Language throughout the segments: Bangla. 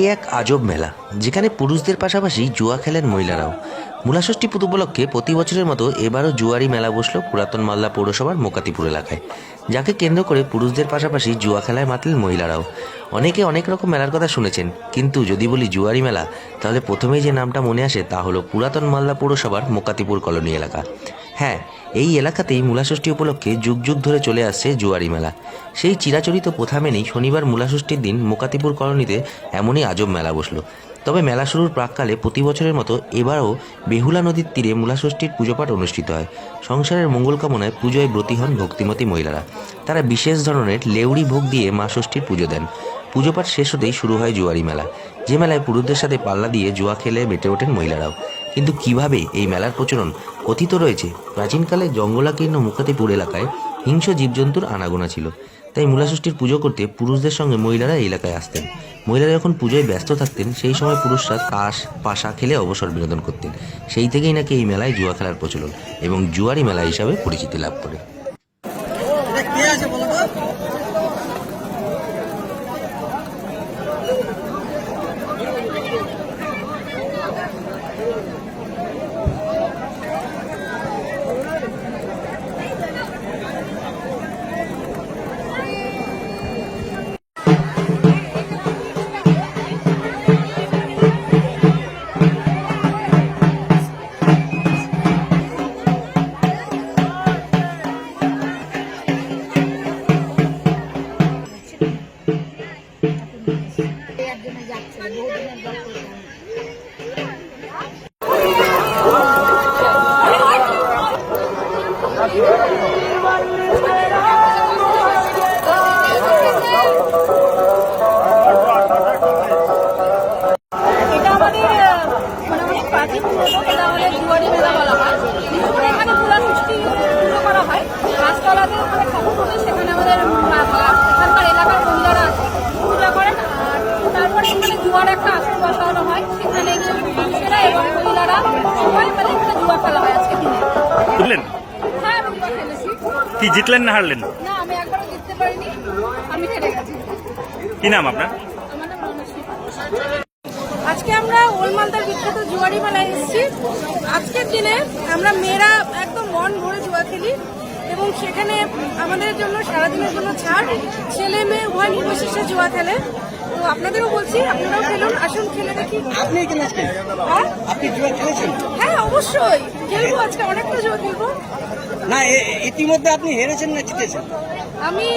এ এক আজব মেলা, যেখানে পুরুষদের পাশাপাশি জুয়া খেলেন মহিলারাও। মূলাষষ্ঠী উপলক্ষে প্রতি বছরের মতো এবারও জুয়ারি মেলা বসল পুরাতন মালদা পৌরসভার মোকাতিপুর এলাকায়, যাকে কেন্দ্র করে পুরুষদের পাশাপাশি জুয়া খেলায় মাতলেন মহিলারাও। অনেকে অনেক রকম মেলার কথা শুনেছেন, কিন্তু যদি বলি জুয়ারি মেলা, তাহলে প্রথমেই যে নামটা মনে আসে তা হলো পুরাতন মালদা পৌরসভার মোকাতিপুর কলোনি এলাকা। হ্যাঁ, এই এলাকাতেই মূলাষষ্ঠী উপলক্ষে যুগ যুগ ধরে চলে আসছে জুয়ারি মেলা। সেই চিরাচরিত প্রথা মেনেই শনিবার মূলাষষ্ঠীর দিন মোকাতিপুর কলোনিতে এমনই আজব মেলা বসলো। তবে মেলা শুরুর প্রাককালে প্রতি বছরের মতো এবারও বেহুলা নদীর তীরে মূলাষষ্ঠীর পুজোপাঠ অনুষ্ঠিত হয়। সংসারের মঙ্গল কামনায় পুজোয় ব্রতী হন ভক্তিমতী মহিলারা। তারা বিশেষ ধরনের লেউড়ি ভোগ দিয়ে মা ষষ্ঠীর পুজো দেন। পুজোপাঠ শেষ হতেই শুরু হয় জুয়ারি মেলা, যে মেলায় পুরুষদের সাথে পাল্লা দিয়ে জুয়া খেলে মেতে ওঠেন মহিলারাও। কিন্তু কিভাবে এই মেলার প্রচলন? কথিত রয়েছে, প্রাচীনকালে জঙ্গলাকীর্ণ মুকাতিপুর এলাকায় হিংস্র জীবজন্তুর আনাগোনা ছিল, তাই মূলাষষ্ঠীর পুজো করতে পুরুষদের সঙ্গে মহিলারা এই এলাকায় আসতেন। মহিলারা যখন পুজোয় ব্যস্ত থাকতেন, সেই সময় পুরুষরা তাস পাশা খেলে অবসর বিনোদন করতেন। সেই থেকেই নাকি এই মেলায় জুয়া খেলার প্রচলন এবং জুয়ারি মেলা হিসাবে পরিচিতি লাভ করে। বুঝলেন? কি জিতলেন না হারলেন? না, আমি একবারও জিততে পারিনি, আমি হেরে গেছি। কি নাম আপনার? আমার নাম রমেশী। আজকে আমরা ওল্ড মালদার বিখ্যাত জুয়ারি মেলায় এসেছি। আজকের দিনে আমরা মেয়েরা একদম মন ভরে জুয়া খেলি এবং সেখানে আমাদের জন্য সারাদিনের জন্য ছাড়, ছেলে মেয়ে উভয় নির্বিশেষে জুয়া খেলে। তো আপনাদেরও বলছি, আপনারাও খেলুন, আসুন খেলে দেখি। আপনি খেলেছেন? হ্যাঁ, আপনি জুয়া খেলেছেন? হ্যাঁ অবশ্যই খেলবো, আজকে অনেকটা জুয়া খেলবো। না, ইতিমধ্যে আপনি হেরেছেন না জিতেছেন? আমি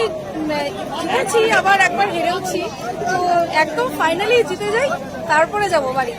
জিতেছি, আবার একবার হেরেওছি, তো একদম ফাইনালি জিতে যাই, তারপরে যাবো বাড়ি।